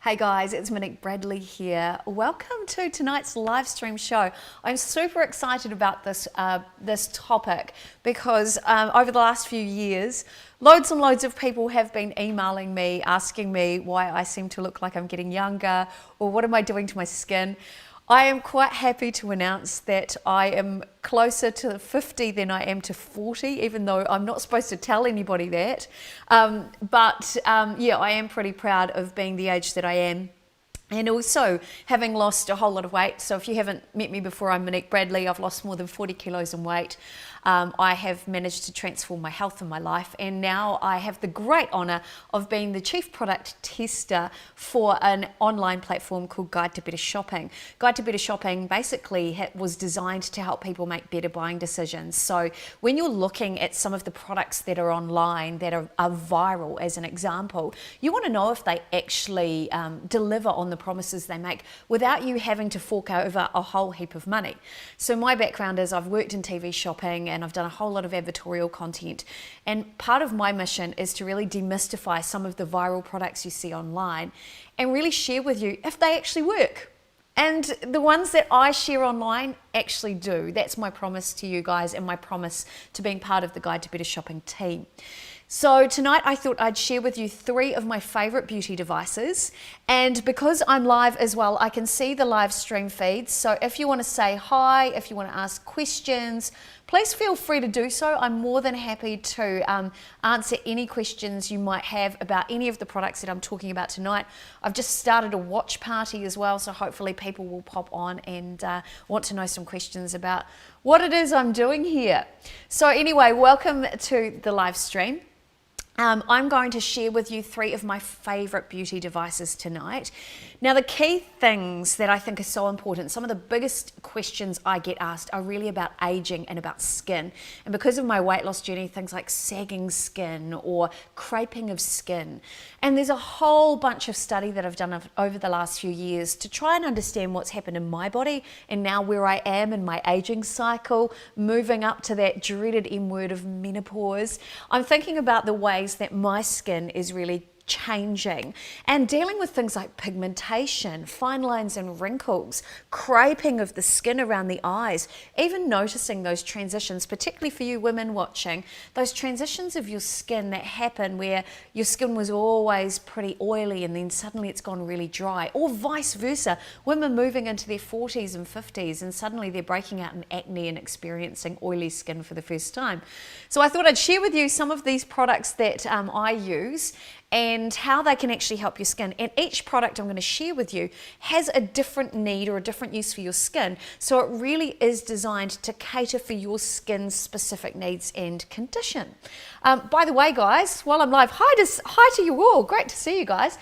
Hey guys, it's Monique Bradley here. Welcome to tonight's live stream show. I'm super excited about this topic because over the last few years, loads and loads of people have been emailing me, asking me why I seem to look like I'm getting younger or what am I doing to my skin. I am quite happy to announce that I am closer to 50 than I am to 40, even though I'm not supposed to tell anybody that. Yeah, I am pretty proud of being the age that I am. And also having lost a whole lot of weight. So if you haven't met me before, I'm Monique Bradley. I've lost more than 40 kilos in weight. I have managed to transform my health and my life, and now I have the great honour of being the chief product tester for an online platform called Guide to Better Shopping. Guide to Better Shopping basically was designed to help people make better buying decisions. So when you're looking at some of the products that are online that are viral, as an example, you want to know if they actually deliver on the promises they make without you having to fork over a whole heap of money. So my background is I've worked in TV shopping and I've done a whole lot of advertorial content, and part of my mission is to really demystify some of the viral products you see online and really share with you if they actually work. And the ones that I share online actually do. That's my promise to you guys and my promise to being part of the Guide to Better Shopping team. So tonight I thought I'd share with you 3 of my favourite beauty devices, and because I'm live as well, I can see the live stream feeds. So if you want to say hi, if you want to ask questions, please feel free to do so. I'm more than happy to answer any questions you might have about any of the products that I'm talking about tonight. I've just started a watch party as well, so hopefully people will pop on and want to know some questions about what it is I'm doing here. So anyway, welcome to the live stream. I'm going to share with you 3 of my favourite beauty devices tonight. Now, the key things that I think are so important, some of the biggest questions I get asked are really about aging and about skin. And because of my weight loss journey, things like sagging skin or creping of skin. And there's a whole bunch of study that I've done over the last few years to try and understand what's happened in my body and now where I am in my aging cycle, moving up to that dreaded M word of menopause. I'm thinking about the ways that my skin is really changing and dealing with things like pigmentation, fine lines and wrinkles, creping of the skin around the eyes, even noticing those transitions, particularly for you women watching, those transitions of your skin that happen where your skin was always pretty oily and then suddenly it's gone really dry, or vice versa, women moving into their 40s and 50s and suddenly they're breaking out in acne and experiencing oily skin for the first time. So I thought I'd share with you some of these products that I use and how they can actually help your skin. And each product I'm going to share with you has a different need or a different use for your skin. So it really is designed to cater for your skin's specific needs and condition. By the way, guys, while I'm live, hi to you all. Great to see you guys.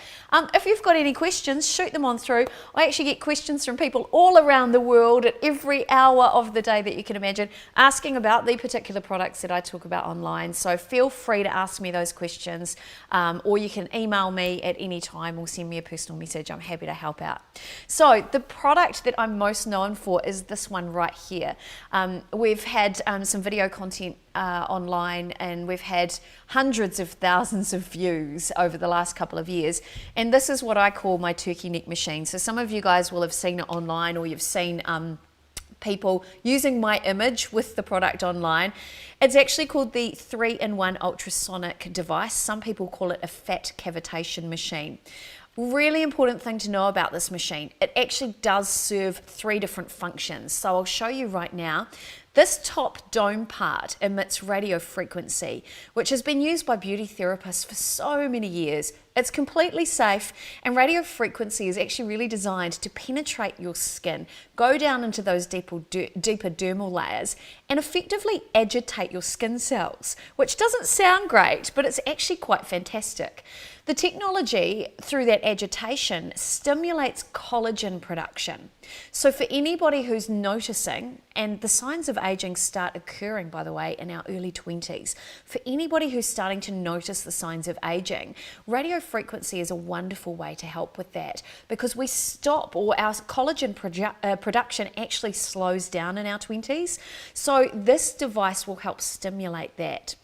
If you've got any questions, shoot them on through. I actually get questions from people all around the world at every hour of the day that you can imagine, asking about the particular products that I talk about online. So feel free to ask me those questions, or you can email me at any time or send me a personal message. I'm happy to help out. So the product that I'm most known for is this one right here. We've had some video content online, and we've had hundreds of thousands of views over the last couple of years, and this is what I call my turkey neck machine. So some of you guys will have seen it online, or you've seen people using my image with the product online. It's actually called the 3-in-1 ultrasonic device. Some people call it a fat cavitation machine. Really important thing to know about this machine, it actually does serve 3 different functions. So I'll show you right now. This top dome part emits radio frequency, which has been used by beauty therapists for so many years. It's completely safe, and radio frequency is actually really designed to penetrate your skin, go down into those deeper dermal layers, and effectively agitate your skin cells, which doesn't sound great, but it's actually quite fantastic. The technology, through that agitation, stimulates collagen production. So for anybody who's noticing, and the signs of aging start occurring, by the way, in our early 20s, for anybody who's starting to notice the signs of aging, radio frequency is a wonderful way to help with that, because we stop, or our collagen production actually slows down in our 20s. So this device will help stimulate that.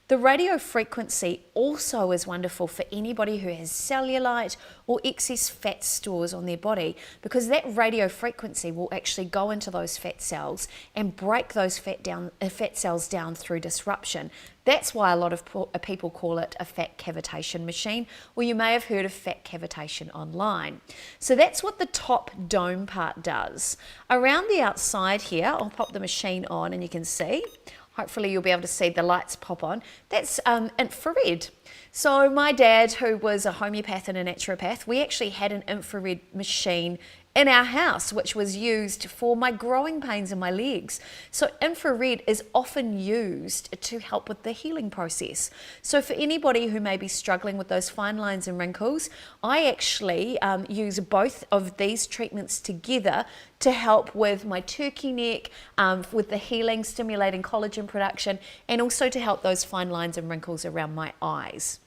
The radio frequency also is wonderful for anybody who has cellulite or excess fat stores on their body, because that radio frequency will actually go into those fat cells and break those fat cells down through disruption. That's why a lot of people call it a fat cavitation machine, or you may have heard of fat cavitation online. So that's what the top dome part does. Around the outside here, I'll pop the machine on and you can see, hopefully you'll be able to see the lights pop on. That's infrared. So my dad, who was a homeopath and a naturopath, we actually had an infrared machine in our house, which was used for my growing pains in my legs. So infrared is often used to help with the healing process. So for anybody who may be struggling with those fine lines and wrinkles, I actually use both of these treatments together to help with my turkey neck, with the healing, stimulating collagen production, and also to help those fine lines and wrinkles around my eyes.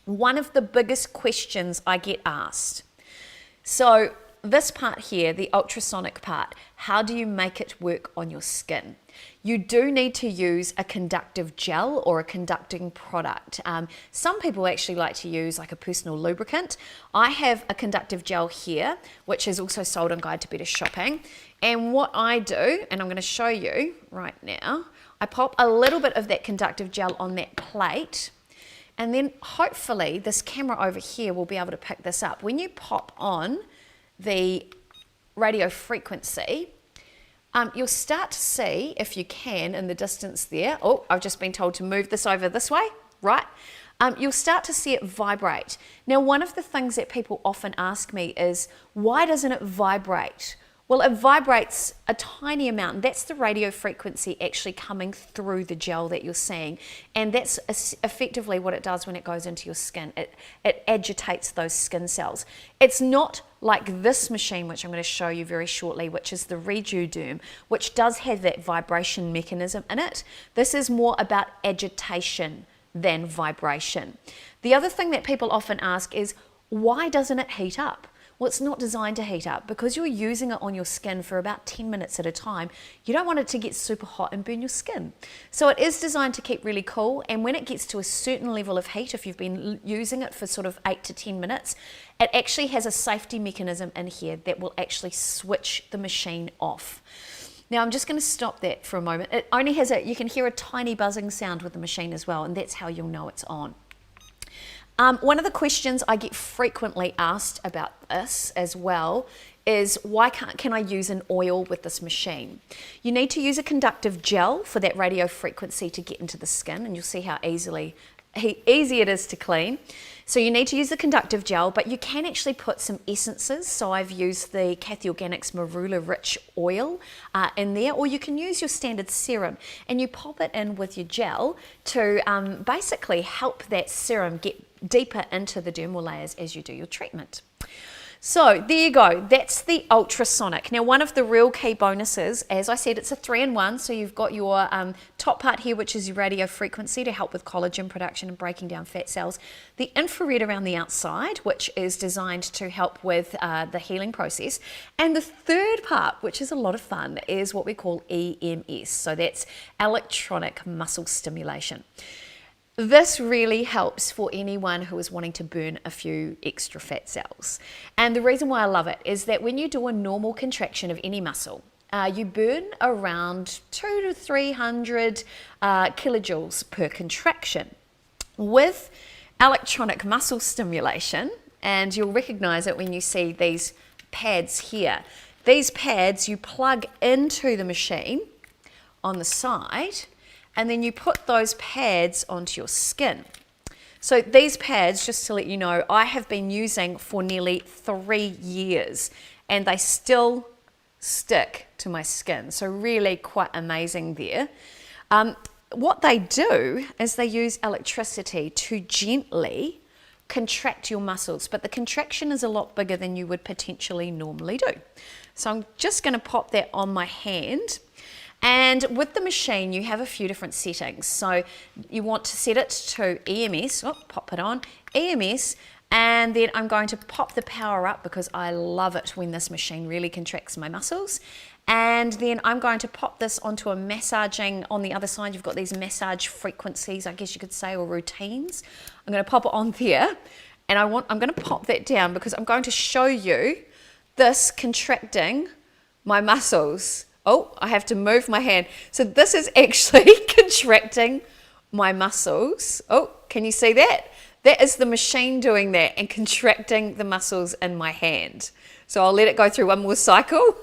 One of the biggest questions I get asked, so this part here, the ultrasonic part, how do you make it work on your skin? You do need to use a conductive gel or a conducting product. Some people actually like to use like a personal lubricant. I have a conductive gel here, which is also sold on Guide to Better Shopping. And what I do, and I'm going to show you right now, I pop a little bit of that conductive gel on that plate, and then hopefully this camera over here will be able to pick this up. When you pop on the radio frequency, you'll start to see, if you can, in the distance there, oh, I've just been told to move this over this way, right? You'll start to see it vibrate. Now, one of the things that people often ask me is, why doesn't it vibrate? Well, it vibrates a tiny amount, and that's the radio frequency actually coming through the gel that you're seeing. And that's effectively what it does when it goes into your skin. It agitates those skin cells. It's not like this machine, which I'm going to show you very shortly, which is the Rejuderm, which does have that vibration mechanism in it. This is more about agitation than vibration. The other thing that people often ask is, why doesn't it heat up? Well, it's not designed to heat up because you're using it on your skin for about 10 minutes at a time. You don't want it to get super hot and burn your skin. So it is designed to keep really cool, and when it gets to a certain level of heat, if you've been using it for sort of 8 to 10 minutes, it actually has a safety mechanism in here that will actually switch the machine off. Now I'm just going to stop that for a moment. It only has you can hear a tiny buzzing sound with the machine as well, and that's how you'll know it's on. One of the questions I get frequently asked about this as well is, why can I use an oil with this machine? You need to use a conductive gel for that radio frequency to get into the skin, and you'll see how easy it is to clean. So you need to use the conductive gel, but you can actually put some essences. So I've used the Kathy Organics Marula Rich oil in there, or you can use your standard serum, and you pop it in with your gel to basically help that serum get deeper into the dermal layers as you do your treatment. So there you go, that's the ultrasonic. Now, one of the real key bonuses, as I said, it's a 3-in-1, so you've got your top part here, which is your radio frequency to help with collagen production and breaking down fat cells. The infrared around the outside, which is designed to help with the healing process. And the third part, which is a lot of fun, is what we call EMS. So that's electronic muscle stimulation. This really helps for anyone who is wanting to burn a few extra fat cells. And the reason why I love it is that when you do a normal contraction of any muscle, you burn around 200 to 300 kilojoules per contraction. With electronic muscle stimulation, and you'll recognize it when you see these pads here. These pads you plug into the machine on the side, and then you put those pads onto your skin. So these pads, just to let you know, I have been using for nearly 3 years, and they still stick to my skin. So really quite amazing there. What they do is they use electricity to gently contract your muscles, but the contraction is a lot bigger than you would potentially normally do. So I'm just going to pop that on my hand. And with the machine, you have a few different settings. So you want to set it to EMS, pop it on, EMS, and then I'm going to pop the power up because I love it when this machine really contracts my muscles. And then I'm going to pop this onto a massaging, on the other side you've got these massage frequencies, I guess you could say, or routines. I'm going to pop it on there, and I'm going to pop that down because I'm going to show you this contracting my muscles. Oh, I have to move my hand. So this is actually contracting my muscles. Oh, can you see that? That is the machine doing that and contracting the muscles in my hand. So I'll let it go through one more cycle.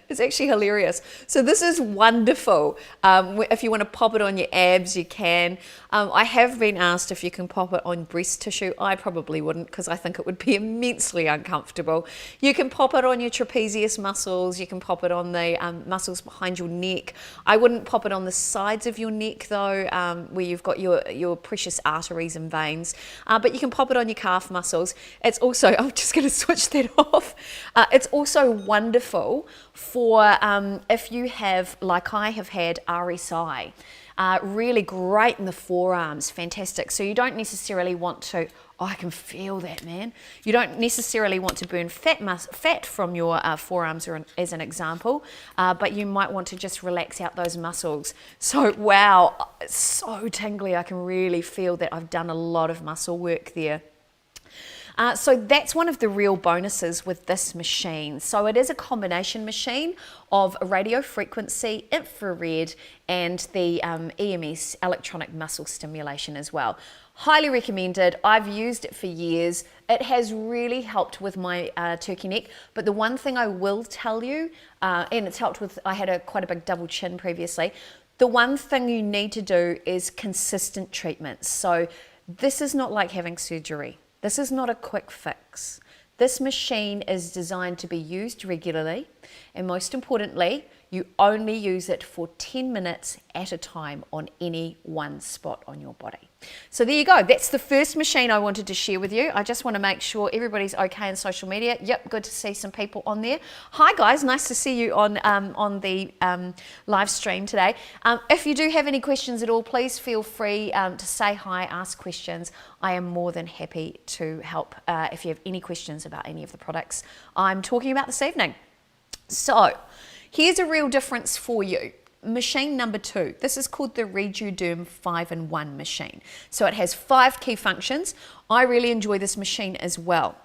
It's actually hilarious. So this is wonderful. If you want to pop it on your abs, you can. I have been asked if you can pop it on breast tissue. I probably wouldn't because I think it would be immensely uncomfortable. You can pop it on your trapezius muscles. You can pop it on the muscles behind your neck. I wouldn't pop it on the sides of your neck though, where you've got your precious arteries and veins. But you can pop it on your calf muscles. It's also, I'm just going to switch that off. It's also wonderful for if you have, like I have had, RSI. Really great in the forearms, fantastic. So you don't necessarily want to, oh, I can feel that, man. You don't necessarily want to burn fat from your forearms, or as an example, but you might want to just relax out those muscles. So wow, it's so tingly. I can really feel that I've done a lot of muscle work there. So that's one of the real bonuses with this machine. So it is a combination machine of radio frequency, infrared, and the EMS, electronic muscle stimulation as well. Highly recommended. I've used it for years. It has really helped with my turkey neck. But the one thing I will tell you, and it's helped with, I had quite a big double chin previously. The one thing you need to do is consistent treatments. So this is not like having surgery. This is not a quick fix. This machine is designed to be used regularly, and most importantly, you only use it for 10 minutes at a time on any one spot on your body. So there you go. That's the first machine I wanted to share with you. I just want to make sure everybody's okay on social media. Yep, good to see some people on there. Hi guys, nice to see you on the live stream today. If you do have any questions at all, please feel free to say hi, ask questions. I am more than happy to help if you have any questions about any of the products I'm talking about this evening. So here's a real difference for you. Machine number 2. This is called the Rejuderm 5-in-1 machine. So it has 5 key functions. I really enjoy this machine as well.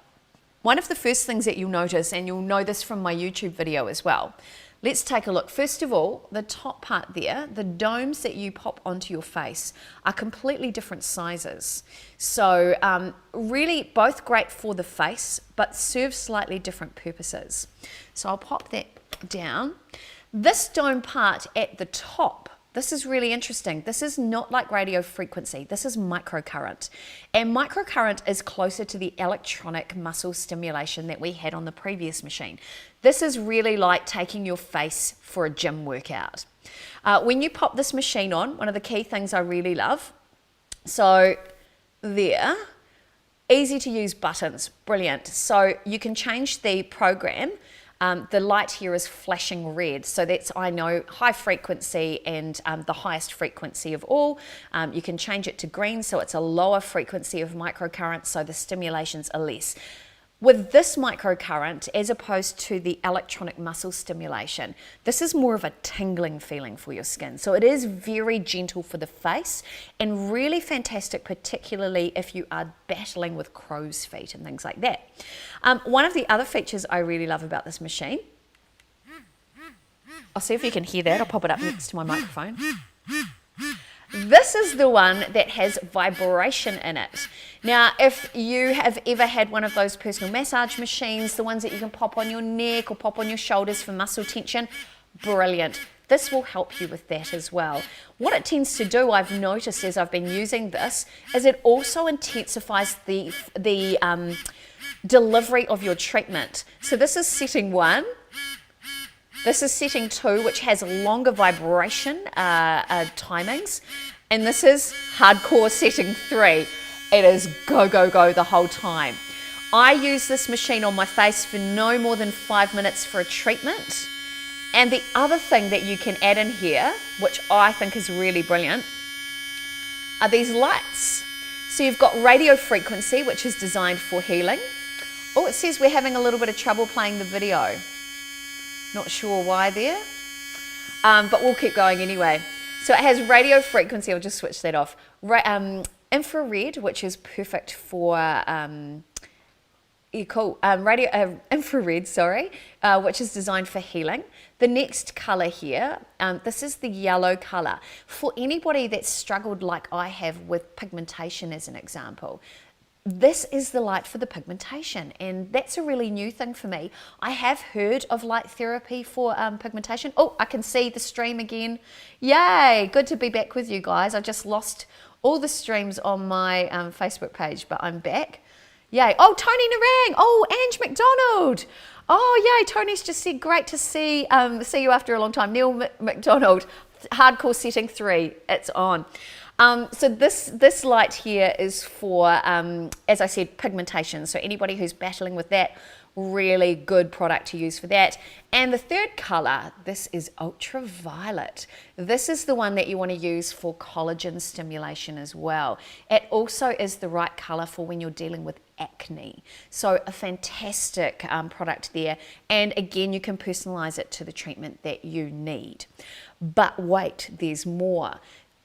One of the first things that you'll notice, and you'll know this from my YouTube video as well, let's take a look. First of all, the top part there, the domes that you pop onto your face are completely different sizes. So really both great for the face, but serve slightly different purposes. So I'll pop that down. This dome part at the top, this is really interesting. This is not like radio frequency. This is microcurrent. And microcurrent is closer to the electronic muscle stimulation that we had on the previous machine. This is really like taking your face for a gym workout. When you pop this machine on, one of the key things I really love, so there, easy to use buttons, brilliant. So you can change the program. The light here is flashing red, so that's, I know, high frequency and the highest frequency of all. You can change it to green, so it's a lower frequency of microcurrent, so the stimulations are less. With this microcurrent, as opposed to the electronic muscle stimulation, this is more of a tingling feeling for your skin. So it is very gentle for the face and really fantastic, particularly if you are battling with crow's feet and things like that. One of the other features I really love about this machine, I'll see if you can hear that. I'll pop it up next to my microphone. This is the one that has vibration in it. Now, if you have ever had one of those personal massage machines, the ones that you can pop on your neck or pop on your shoulders for muscle tension, brilliant. This will help you with that as well. What it tends to do, I've noticed as I've been using this, is it also intensifies the delivery of your treatment. So this is setting 1. This is setting 2, which has longer vibration timings. And this is hardcore setting 3. It is go, go, go the whole time. I use this machine on my face for no more than 5 minutes for a treatment. And the other thing that you can add in here, which I think is really brilliant, are these lights. So you've got radio frequency, which is designed for healing. Oh, it says we're having a little bit of trouble playing the video. Not sure why there, but we'll keep going anyway. So it has radio frequency, I'll just switch that off. Infrared, which is perfect for infrared, which is designed for healing. The next color here, this is the yellow color. For anybody that's struggled like I have with pigmentation as an example, this is the light for the pigmentation, and that's a really new thing for me. I have heard of light therapy for pigmentation. Oh, I can see the stream again. Yay, good to be back with you guys. I just lost all the streams on my Facebook page, but I'm back. Yay. Oh, Tony Narang. Oh, Ange McDonald. Oh, yay. Tony's just said, great to see you after a long time. Neil McDonald, hardcore setting 3. It's on. So this light here is for, as I said, pigmentation. So anybody who's battling with that, really good product to use for that. And the third color, this is ultraviolet. This is the one that you want to use for collagen stimulation as well. It also is the right color for when you're dealing with acne. So a fantastic product there. And again, you can personalize it to the treatment that you need. But wait, there's more.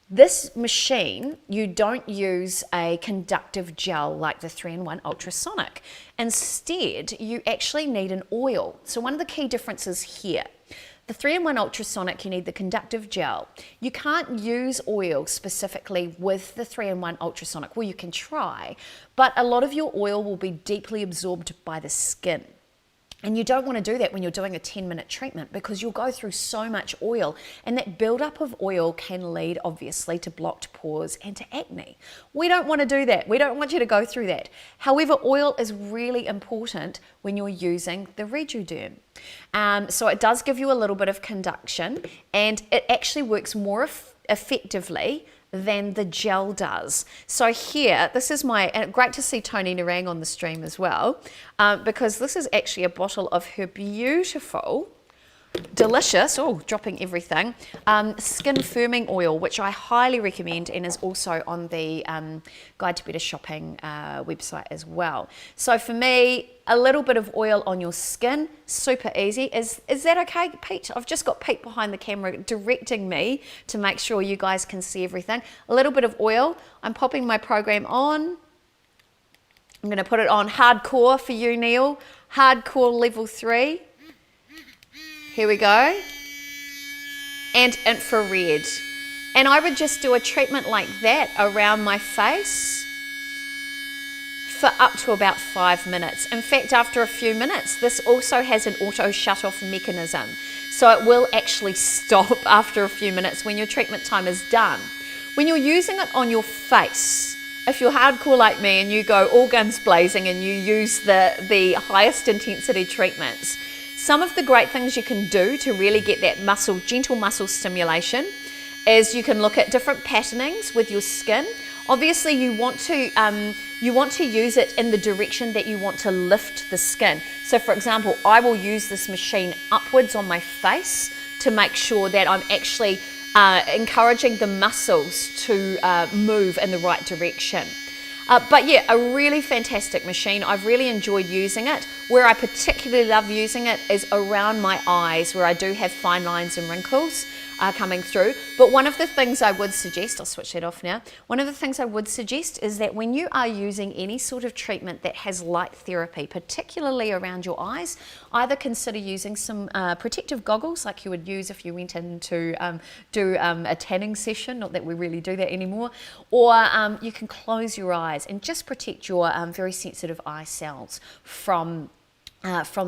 This machine, you don't use a conductive gel like the 3-in-1 ultrasonic. Instead, you actually need an oil. So one of the key differences here, the 3-in-1 ultrasonic, you need the conductive gel. You can't use oil specifically with the 3-in-1 ultrasonic. Well, you can try, but a lot of your oil will be deeply absorbed by the skin. And you don't want to do that when you're doing a 10-minute treatment, because you'll go through so much oil, and that buildup of oil can lead obviously to blocked pores and to acne. We don't want to do that. We don't want you to go through that. However, oil is really important when you're using the Rejuderm. So it does give you a little bit of conduction, and it actually works more effectively than the gel does. So here, this is my, and great to see Tony Narang on the stream as well, because this is actually a bottle of her beautiful, delicious, oh, dropping everything, skin firming oil, which I highly recommend, and is also on the Guide to Better Shopping website as well. So for me, a little bit of oil on your skin, super easy. Is that okay, Pete? I've just got Pete behind the camera directing me to make sure you guys can see everything. A little bit of oil. I'm popping my program on. I'm going to put it on hardcore for you, Neil. Hardcore level 3. Here we go. And infrared. And I would just do a treatment like that around my face for up to about 5 minutes. In fact, after a few minutes, this also has an auto shut-off mechanism. So it will actually stop after a few minutes when your treatment time is done. When you're using it on your face, if you're hardcore like me and you go all guns blazing and you use the highest intensity treatments, some of the great things you can do to really get that muscle, gentle muscle stimulation, is you can look at different patternings with your skin. Obviously, you want to use it in the direction that you want to lift the skin. So for example, I will use this machine upwards on my face to make sure that I'm actually encouraging the muscles to move in the right direction. But yeah, a really fantastic machine. I've really enjoyed using it. Where I particularly love using it is around my eyes, where I do have fine lines and wrinkles coming through. But one of the things I would suggest, I'll switch that off now. One of the things I would suggest is that when you are using any sort of treatment that has light therapy, particularly around your eyes, either consider using some protective goggles like you would use if you went in to do a tanning session, not that we really do that anymore, or you can close your eyes and just protect your very sensitive eye cells from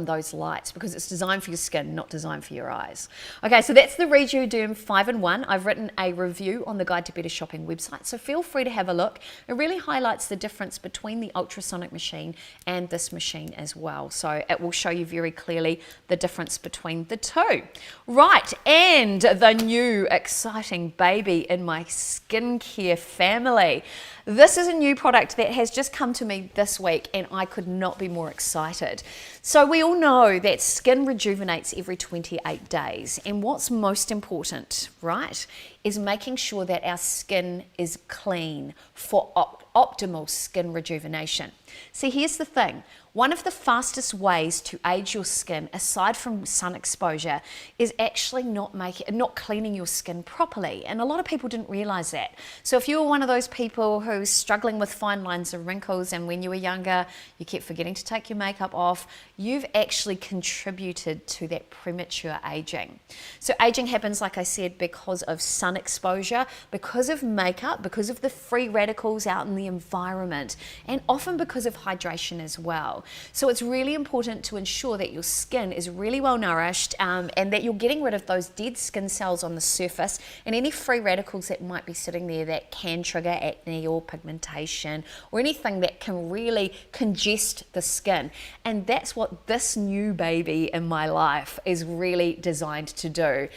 those lights, because it's designed for your skin, not designed for your eyes. Okay, so that's the Rejuderm 5-in-1. I've written a review on the Guide to Better Shopping website, so feel free to have a look. It really highlights the difference between the ultrasonic machine and this machine as well. So it will show you very clearly the difference between the two. Right, and the new exciting baby in my skincare family. This is a new product that has just come to me this week, and I could not be more excited. So we all know that skin rejuvenates every 28 days, and what's most important, right, is making sure that our skin is clean for optimal skin rejuvenation. See, here's the thing. One of the fastest ways to age your skin, aside from sun exposure, is actually not cleaning your skin properly. And a lot of people didn't realize that. So if you were one of those people who's struggling with fine lines and wrinkles, and when you were younger, you kept forgetting to take your makeup off, you've actually contributed to that premature aging. So aging happens, like I said, because of sun exposure, because of makeup, because of the free radicals out in the environment, and often because of hydration as well. So it's really important to ensure that your skin is really well nourished, and that you're getting rid of those dead skin cells on the surface and any free radicals that might be sitting there that can trigger acne or pigmentation or anything that can really congest the skin. And that's what this new baby in my life is really designed to do.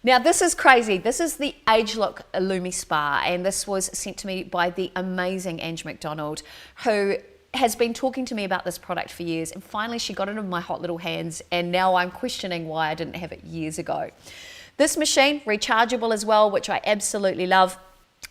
Now this is crazy. This is the Age Look Lumispa, and this was sent to me by the amazing Ange McDonald, who has been talking to me about this product for years, and finally she got it in my hot little hands, and now I'm questioning why I didn't have it years ago. This machine, rechargeable as well, which I absolutely love.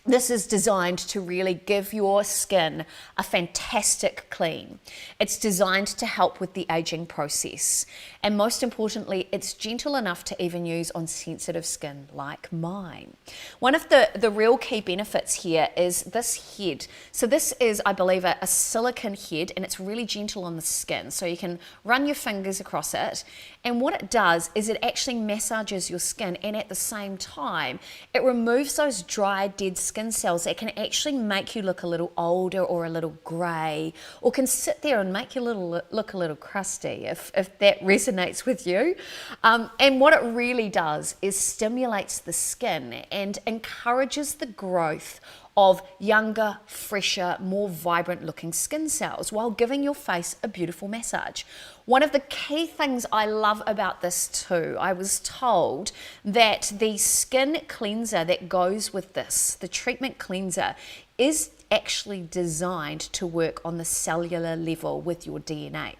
This is designed to really give your skin a fantastic clean. It's designed to help with the aging process. And most importantly, it's gentle enough to even use on sensitive skin like mine. One of the real key benefits here is this head. So this is, I believe, a silicone head, and it's really gentle on the skin. So you can run your fingers across it. And what it does is it actually massages your skin, and at the same time, it removes those dry, dead skin cells that can actually make you look a little older or a little grey, or can sit there and make you look a little crusty if that resonates with you. And what it really does is stimulates the skin and encourages the growth of younger, fresher, more vibrant looking skin cells while giving your face a beautiful massage. One of the key things I love about this too, I was told that the skin cleanser that goes with this, the treatment cleanser, is actually designed to work on the cellular level with your DNA.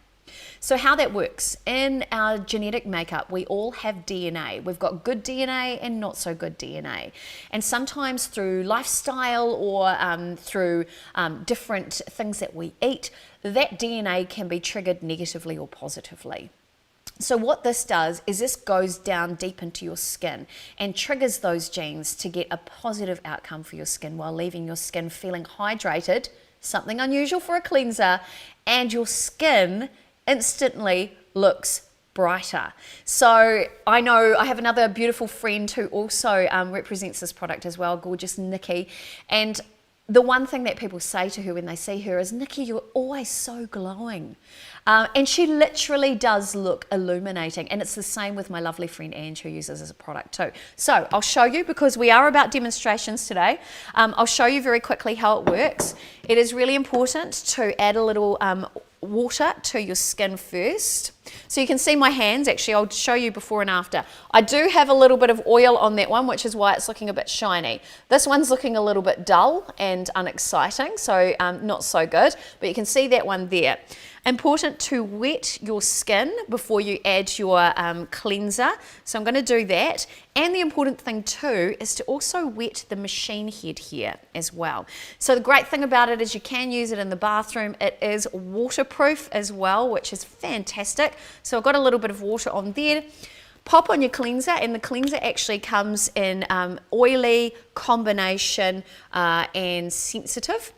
So how that works, in our genetic makeup, we all have DNA. We've got good DNA and not so good DNA. And sometimes through lifestyle or through different things that we eat, that DNA can be triggered negatively or positively. So what this does is this goes down deep into your skin and triggers those genes to get a positive outcome for your skin while leaving your skin feeling hydrated, something unusual for a cleanser, and your skin instantly looks brighter. So I know I have another beautiful friend who also represents this product as well, gorgeous Nikki, and the one thing that people say to her when they see her is, "Nikki, you're always so glowing." And she literally does look illuminating, and it's the same with my lovely friend Ange, who uses this product too. So I'll show you, because we are about demonstrations today. I'll show you very quickly how it works. It is really important to add a little water to your skin first. So you can see my hands. Actually, I'll show you before and after. I do have a little bit of oil on that one, which is why it's looking a bit shiny. This one's looking a little bit dull and unexciting, so not so good, but you can see that one there. Important to wet your skin before you add your cleanser, so I'm going to do that. And the important thing too is to also wet the machine head here as well. So the great thing about it is you can use it in the bathroom. It is waterproof as well, which is fantastic. So I've got a little bit of water on there. Pop on your cleanser, and the cleanser actually comes in oily, combination, and sensitive.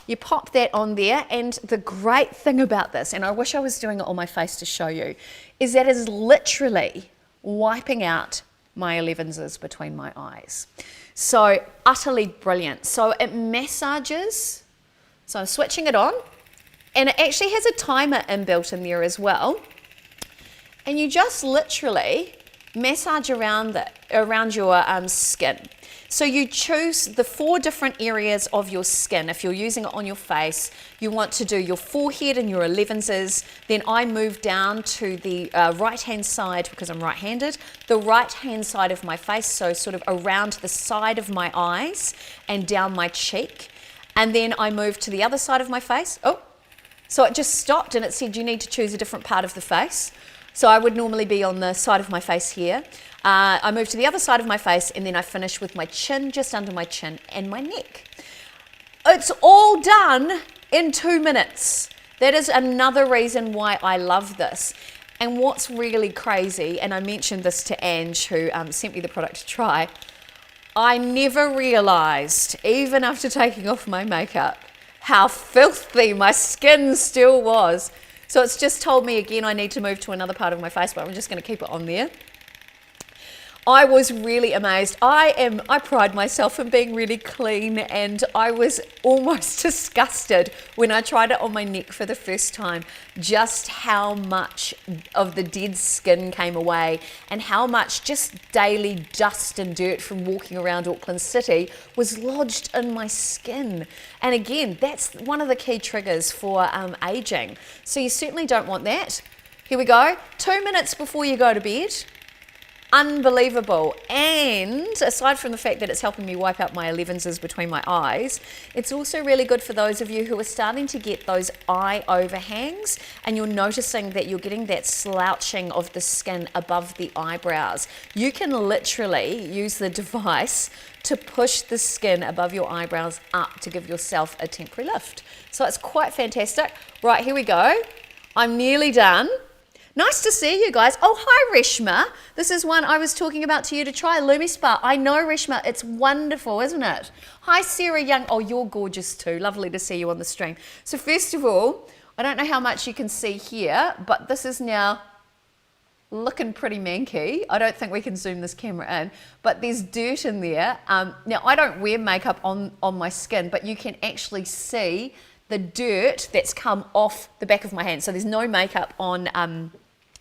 You pop that on there, and the great thing about this, and I wish I was doing it on my face to show you, is that it is literally wiping out my 11s between my eyes. So utterly brilliant. So it massages, so I'm switching it on, and it actually has a timer inbuilt in there as well. And you just literally massage around your skin. So you choose the 4 different areas of your skin. If you're using it on your face, you want to do your forehead and your 11s. Then I move down to the right-hand side, because I'm right-handed, the right-hand side of my face, so sort of around the side of my eyes and down my cheek. And then I move to the other side of my face. Oh, so it just stopped and it said you need to choose a different part of the face. So I would normally be on the side of my face here. I move to the other side of my face, and then I finish with my chin, just under my chin, and my neck. It's all done in 2 minutes. That is another reason why I love this. And what's really crazy, and I mentioned this to Ange, who sent me the product to try, I never realised, even after taking off my makeup, how filthy my skin still was. So it's just told me again I need to move to another part of my face, but I'm just going to keep it on there. I was really amazed. I pride myself in being really clean, and I was almost disgusted when I tried it on my neck for the first time, just how much of the dead skin came away and how much just daily dust and dirt from walking around Auckland City was lodged in my skin. And again, that's one of the key triggers for aging. So you certainly don't want that. Here we go. 2 minutes before you go to bed. Unbelievable. And aside from the fact that it's helping me wipe out my 11s between my eyes, it's also really good for those of you who are starting to get those eye overhangs and you're noticing that you're getting that slouching of the skin above the eyebrows. You can literally use the device to push the skin above your eyebrows up to give yourself a temporary lift. So it's quite fantastic. Right, here we go. I'm nearly done. Nice to see you guys. Oh, hi, Reshma. This is one I was talking about to you to try, Lumispa. I know, Reshma. It's wonderful, isn't it? Hi, Sarah Young. Oh, you're gorgeous too. Lovely to see you on the stream. So first of all, I don't know how much you can see here, but this is now looking pretty manky. I don't think we can zoom this camera in, but there's dirt in there. Now, I don't wear makeup on my skin, but you can actually see the dirt that's come off the back of my hand. So there's no makeup on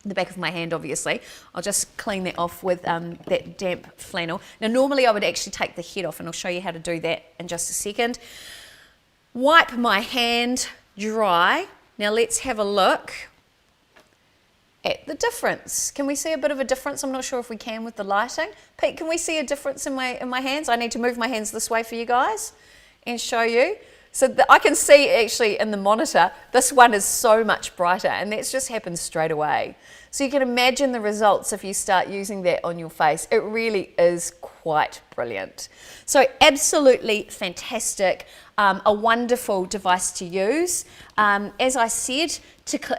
the back of my hand, obviously. I'll just clean that off with that damp flannel. Now, normally I would actually take the head off, and I'll show you how to do that in just a second. Wipe my hand dry. Now, let's have a look at the difference. Can we see a bit of a difference? I'm not sure if we can with the lighting. Pete, can we see a difference in my hands? I need to move my hands this way for you guys and show you. So I can see actually in the monitor, this one is so much brighter, and that's just happened straight away. So you can imagine the results if you start using that on your face. It really is quite brilliant. So absolutely fantastic, a wonderful device to use. As I said,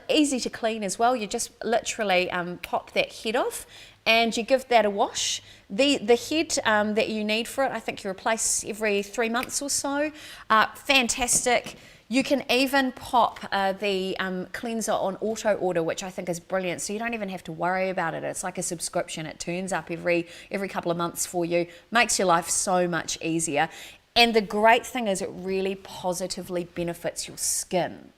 easy to clean as well. You just literally pop that head off and you give that a wash. The head that you need for it, I think you replace every 3 months or so. Fantastic. You can even pop the cleanser on auto order, which I think is brilliant. So you don't even have to worry about it. It's like a subscription. It turns up every couple of months for you. Makes your life so much easier. And the great thing is it really positively benefits your skin.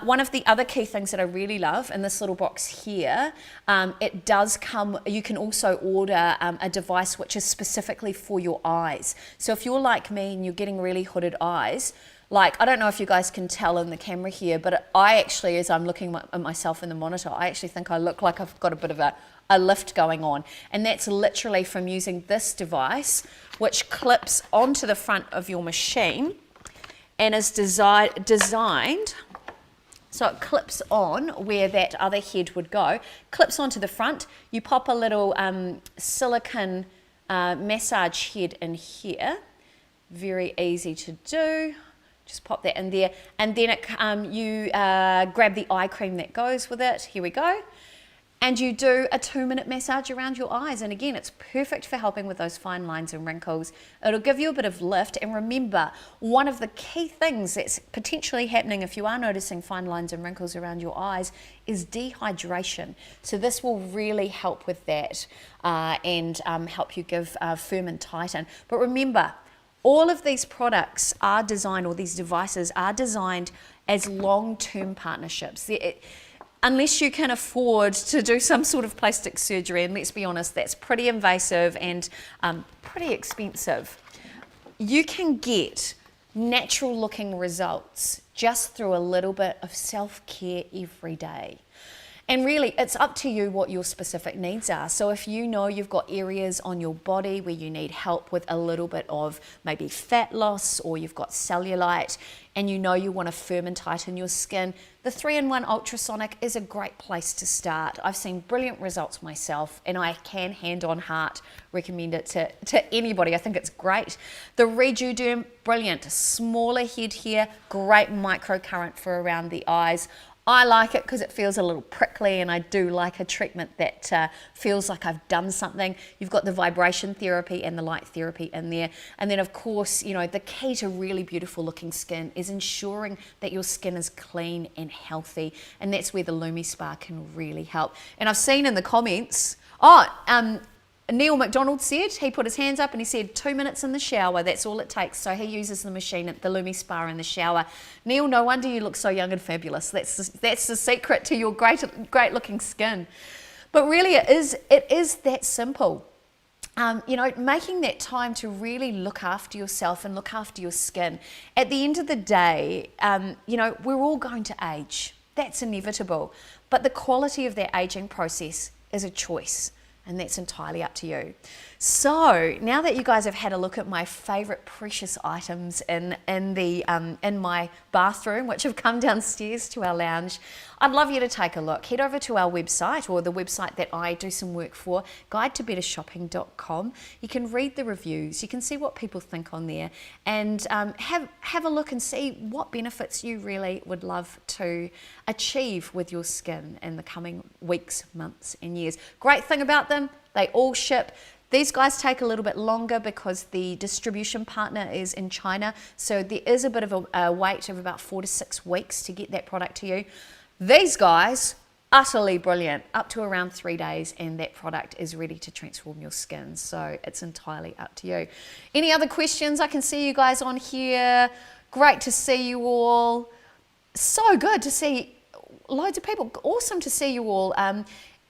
One of the other key things that I really love in this little box here, it does come, you can also order a device which is specifically for your eyes. So if you're like me and you're getting really hooded eyes, like, I don't know if you guys can tell in the camera here, but I actually, as I'm looking at myself in the monitor, I actually think I look like I've got a bit of a lift going on. And that's literally from using this device, which clips onto the front of your machine and is designed so it clips on where that other head would go, clips onto the front. You pop a little silicone massage head in here. Very easy to do. Just pop that in there. And then you grab the eye cream that goes with it. Here we go. And you do a 2-minute massage around your eyes. And again, it's perfect for helping with those fine lines and wrinkles. It'll give you a bit of lift. And remember, one of the key things that's potentially happening if you are noticing fine lines and wrinkles around your eyes is dehydration. So this will really help with that and help you give firm and tighten. But remember, all of these products are designed, or these devices are designed as long-term partnerships. Unless you can afford to do some sort of plastic surgery, and let's be honest, that's pretty invasive and pretty expensive, you can get natural looking results just through a little bit of self-care every day. And really, it's up to you what your specific needs are. So if you know you've got areas on your body where you need help with a little bit of maybe fat loss, or you've got cellulite, and you know you want to firm and tighten your skin, the 3-in-1 ultrasonic is a great place to start. I've seen brilliant results myself, and I can hand on heart recommend it to anybody. I think it's great. The Rejuderm, brilliant. Smaller head here, great microcurrent for around the eyes. I like it because it feels a little prickly, and I do like a treatment that feels like I've done something. You've got the vibration therapy and the light therapy in there. And then of course, you know, the key to really beautiful looking skin is ensuring that your skin is clean and healthy. And that's where the Lumispa can really help. And I've seen in the comments, Neil McDonald said, he put his hands up and he said 2 minutes in the shower, that's all it takes. So he uses the machine at the Lumispa in the shower. Neil, no wonder you look so young and fabulous. That's the secret to your great looking skin. But really it is that simple. You know, making that time to really look after yourself and look after your skin. At the end of the day, you know, we're all going to age. That's inevitable. But the quality of that aging process is a choice. And that's entirely up to you. So now that you guys have had a look at my favorite precious items in my bathroom, which have come downstairs to our lounge, I'd love you to take a look. Head over to our website, or the website that I do some work for, guidetobettershopping.com. You can read the reviews, you can see what people think on there, and have a look and see what benefits you really would love to achieve with your skin in the coming weeks, months and years. Great thing about them, they all ship. These guys take a little bit longer because the distribution partner is in China, so there is a bit of a wait of about 4 to 6 weeks to get that product to you. These guys, utterly brilliant, up to around 3 days, and that product is ready to transform your skin. So it's entirely up to you. Any other questions? I can see you guys on here. Great to see you all. So good to see loads of people. Awesome to see you all.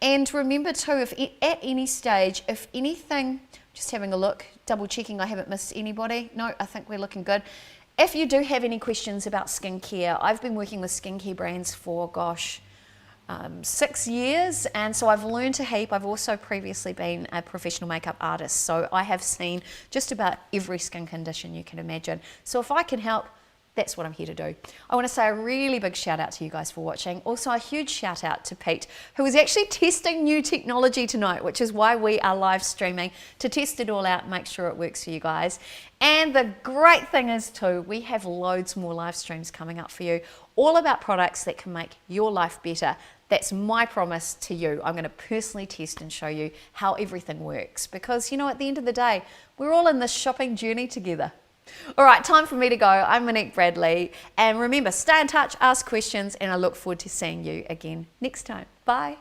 And remember too, if at any stage, if anything, just having a look, double checking I haven't missed anybody. No, I think we're looking good. If you do have any questions about skincare, I've been working with skincare brands for, 6 years, and so I've learned a heap. I've also previously been a professional makeup artist, so I have seen just about every skin condition you can imagine. So if I can help, that's what I'm here to do. I want to say a really big shout out to you guys for watching. Also a huge shout out to Pete, who is actually testing new technology tonight, which is why we are live streaming, to test it all out and make sure it works for you guys. And the great thing is too, we have loads more live streams coming up for you, all about products that can make your life better. That's my promise to you. I'm going to personally test and show you how everything works, because you know, at the end of the day, we're all in this shopping journey together. All right, time for me to go. I'm Monique Bradley, and remember, stay in touch, ask questions, and I look forward to seeing you again next time. Bye.